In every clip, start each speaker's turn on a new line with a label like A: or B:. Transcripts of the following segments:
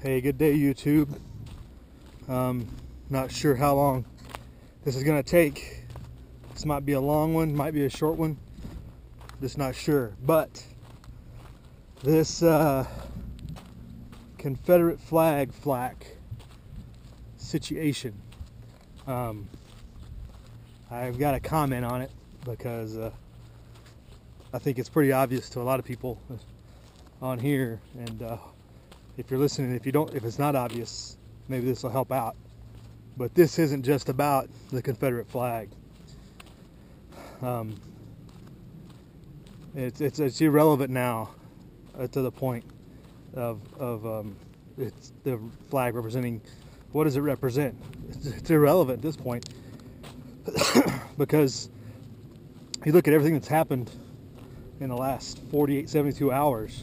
A: Hey, good day, YouTube. Not sure how long this is going to take. This might be a long one, might be a short one. Just not sure. But this Confederate flag flak situation, I've got to comment on it because I think it's pretty obvious to a lot of people on here, and if you're listening, if it's not obvious, maybe this will help out. But this isn't just about the Confederate flag. It's irrelevant now to the point of it's the flag representing, what does it represent? It's irrelevant at this point because you look at everything that's happened in the last 48, 72 hours.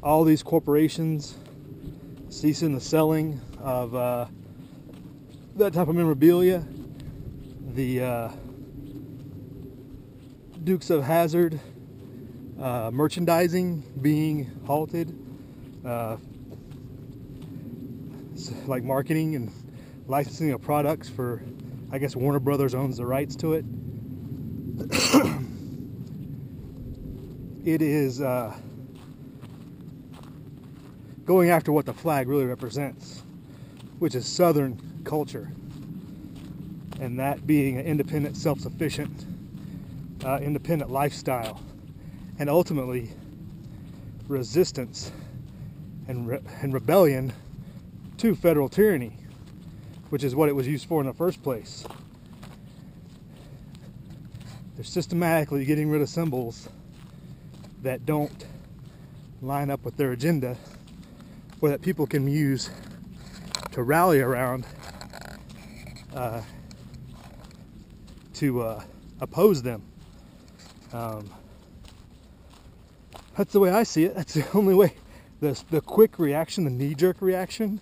A: All these corporations ceasing the selling of that type of memorabilia, the Dukes of Hazzard merchandising being halted, like marketing and licensing of products for, I guess Warner Brothers owns the rights to it. It is going after what the flag really represents, which is Southern culture, and that being an independent, self-sufficient, independent lifestyle, and ultimately resistance and rebellion to federal tyranny, which is what it was used for in the first place. They're systematically getting rid of symbols that don't line up with their agenda, or that people can use to rally around to oppose them. That's the way I see it. That's the only way. The quick reaction, the knee-jerk reaction,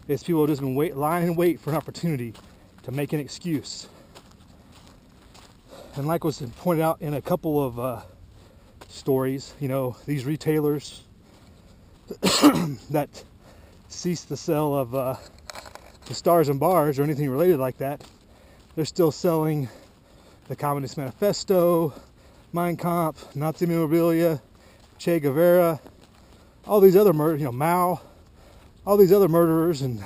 A: is people have just been lying in wait for an opportunity to make an excuse. And like was pointed out in a couple of stories, you know, these retailers that ceased the sale of the stars and bars or anything related like that, they're still selling the Communist Manifesto, Mein Kampf, Nazi memorabilia, Che Guevara, all these other Mao, all these other murderers and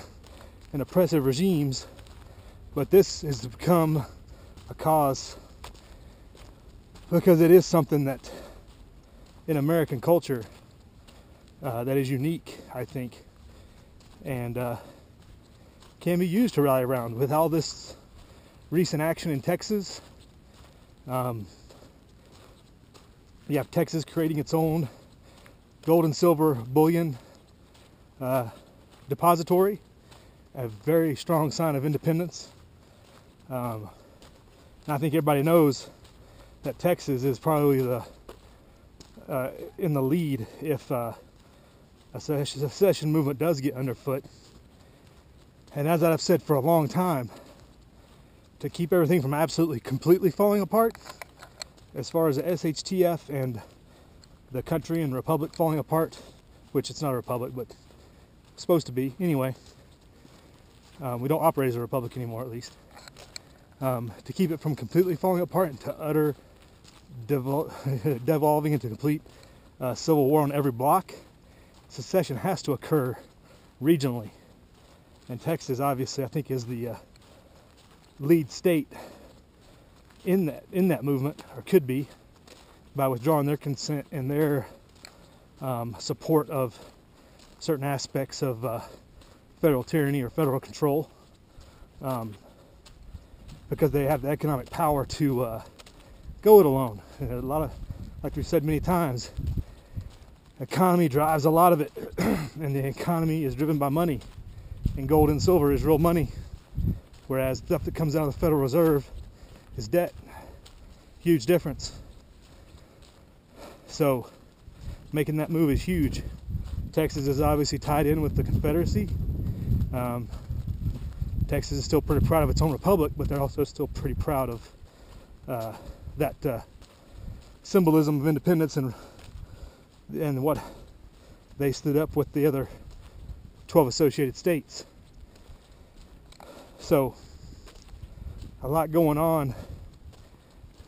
A: oppressive regimes. But this has become a cause because it is something that in American culture that is unique, I think, and can be used to rally around. With all this recent action in Texas, you have Texas creating its own gold and silver bullion depository, a very strong sign of independence. And I think everybody knows that Texas is probably in the lead if a secession movement does get underfoot. And as I've said for a long time, to keep everything from absolutely completely falling apart, as far as the SHTF and the country and republic falling apart, which it's not a republic, but it's supposed to be anyway. We don't operate as a republic anymore, at least. To keep it from completely falling apart and to utter devolving into complete civil war on every block, secession has to occur regionally. And Texas, obviously, I think is the lead state in that movement, or could be, by withdrawing their consent and their support of certain aspects of federal tyranny or federal control, because they have the economic power to go it alone. And a lot of, like we've said many times, economy drives a lot of it, and the economy is driven by money, and gold and silver is real money, whereas stuff that comes out of the Federal Reserve is debt. Huge difference. So making that move is huge. Texas is obviously tied in with the Confederacy. Texas is still pretty proud of its own republic, but they're also still pretty proud of that symbolism of independence and what they stood up with the other 12 associated states. So a lot going on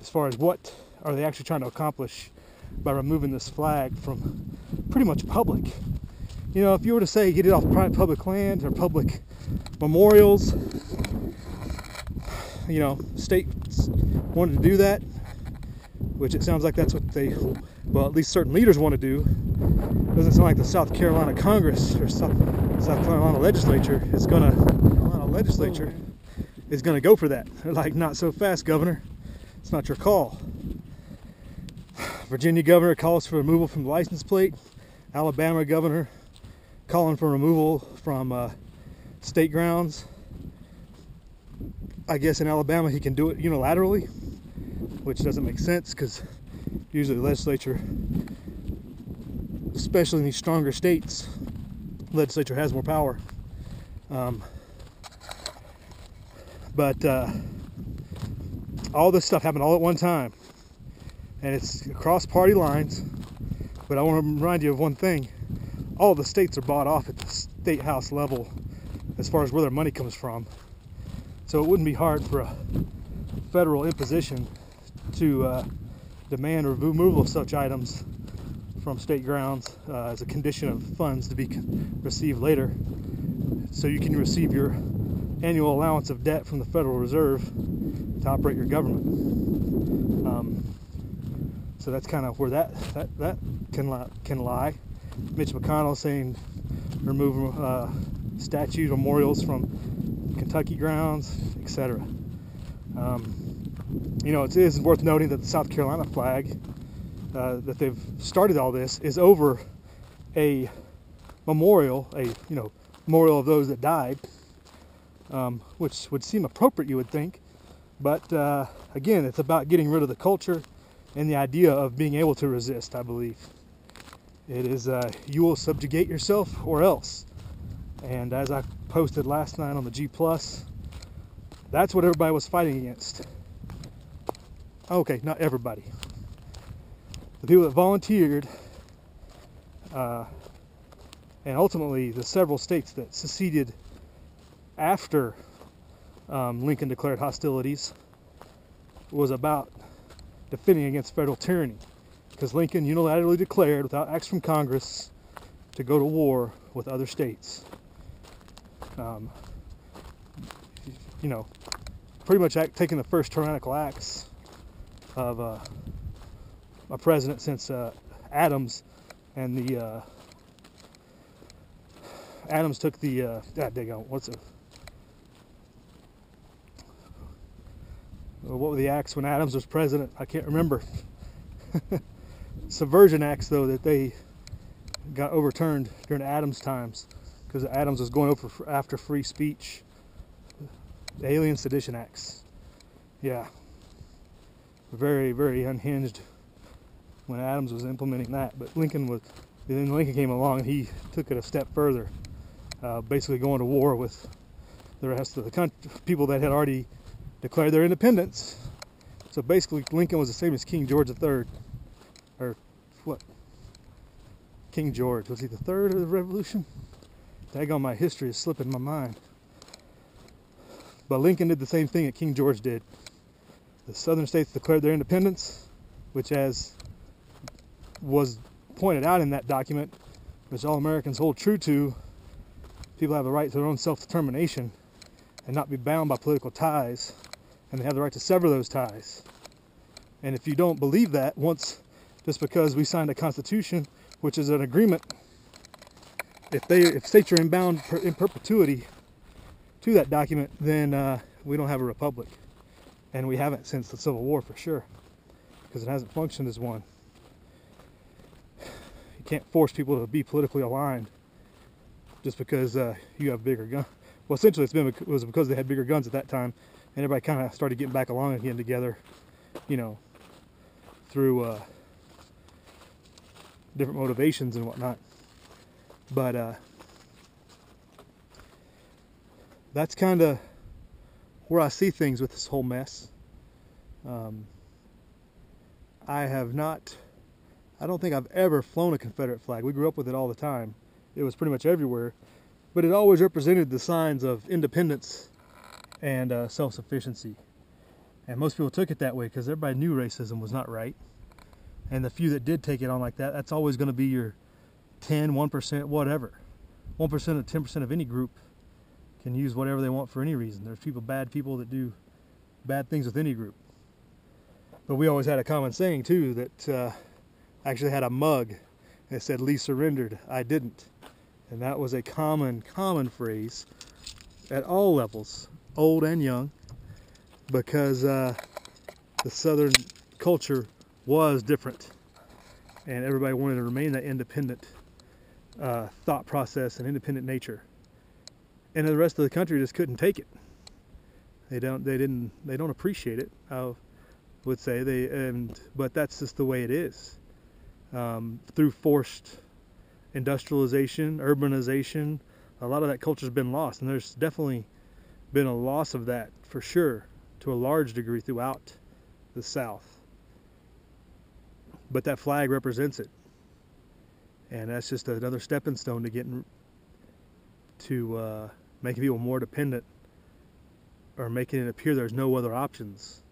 A: as far as what are they actually trying to accomplish by removing this flag from pretty much public. You know, if you were to say get it off private public land or public memorials, you know, states wanted to do that, which it sounds like that's what they, well, at least certain leaders want to do. Doesn't sound like the South Carolina Congress or South Carolina legislature is gonna go for that. They're like, not so fast, Governor. It's not your call. Virginia governor calls for removal from the license plate. Alabama governor calling for removal from state grounds. I guess in Alabama he can do it unilaterally, which doesn't make sense because usually the legislature, especially in these stronger states, the legislature has more power. But all this stuff happened all at one time, and it's across party lines. But I want to remind you of one thing: all the states are bought off at the state house level as far as where their money comes from. So it wouldn't be hard for a federal imposition to demand removal of such items from state grounds as a condition of funds to be received later, so you can receive your annual allowance of debt from the Federal Reserve to operate your government. So that's kind of where that can lie. Mitch McConnell saying remove statues, memorials from Kentucky grounds, etc. You know, it is worth noting that the South Carolina flag that they've started all this is over a memorial, memorial of those that died, which would seem appropriate, you would think. But again, it's about getting rid of the culture and the idea of being able to resist, I believe. It is, you will subjugate yourself or else. And as I posted last night on the G+, that's what everybody was fighting against. Okay, not everybody. The people that volunteered, and ultimately the several states that seceded after Lincoln declared hostilities, was about defending against federal tyranny, because Lincoln unilaterally declared, without acts from Congress, to go to war with other states. You know, pretty much taking the first tyrannical acts of a president since Adams, and the Adams took the what were the acts when Adams was president? I can't remember. Subversion acts, though, that they got overturned during Adams' times, because Adams was going after free speech. The Alien Sedition Acts. Yeah. Very, very unhinged when Adams was implementing that. But Lincoln came along and he took it a step further, basically going to war with the rest of the country, people that had already declared their independence. So basically Lincoln was the same as King George III. Or what? King George. Was he the third of the Revolution? Daggone, my history is slipping my mind. But Lincoln did the same thing that King George did. The southern states declared their independence, which, as was pointed out in that document, which all Americans hold true to, people have the right to their own self-determination and not be bound by political ties, and they have the right to sever those ties. And if you don't believe that, just because we signed a constitution, which is an agreement, if states are bound in perpetuity to that document, then we don't have a republic. And we haven't since the Civil War, for sure, because it hasn't functioned as one. You can't force people to be politically aligned just because you have bigger guns. Well, essentially it was because they had bigger guns at that time, and everybody kind of started getting back along again together, you know, through different motivations and whatnot. But that's kind of where I see things with this whole mess. I I don't think I've ever flown a Confederate flag. We grew up with it all the time. It was pretty much everywhere, but it always represented the signs of independence and self-sufficiency. And most people took it that way because everybody knew racism was not right. And the few that did take it on like that, that's always going to be your 10, 1%, whatever. 1% or 10% of any group can use whatever they want for any reason. There's bad people that do bad things with any group. But we always had a common saying too that actually had a mug that said, "Lee surrendered, I didn't." And that was a common phrase at all levels, old and young, because the Southern culture was different, and everybody wanted to remain that independent thought process and independent nature. And the rest of the country just couldn't take it. They don't appreciate it, I would say. But that's just the way it is. Through forced industrialization, urbanization, a lot of that culture's been lost, and there's definitely been a loss of that for sure, to a large degree throughout the South. But that flag represents it, and that's just another stepping stone to getting to making people more dependent, or making it appear there's no other options,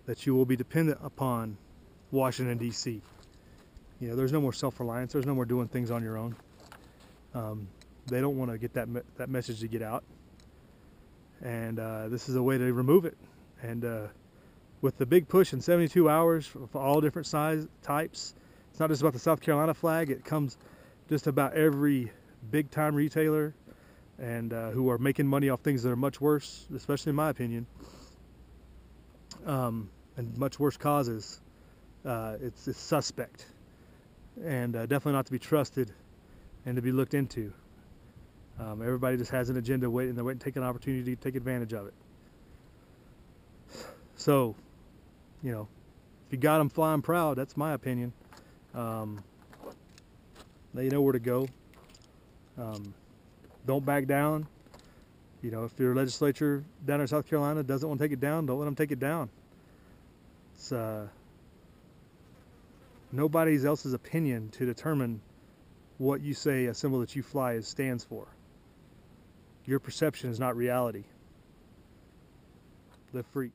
A: that you will be dependent upon Washington, D.C. You know, there's no more self-reliance. There's no more doing things on your own. They don't want to get that message to get out, and this is a way to remove it. And with the big push in 72 hours for all different size types, it's not just about the South Carolina flag. It comes just about every big-time retailer and who are making money off things that are much worse, especially in my opinion, and much worse causes. It's suspect, and definitely not to be trusted and to be looked into. Everybody just has an agenda waiting. They're waiting to take an opportunity to take advantage of it. So, you know, if you got them, fly them proud. That's my opinion. They know where to go. Don't back down. You know, if your legislature down in South Carolina doesn't want to take it down, don't let them take it down. It's nobody else's opinion to determine what you say a symbol that you fly stands for. Your perception is not reality. Live free.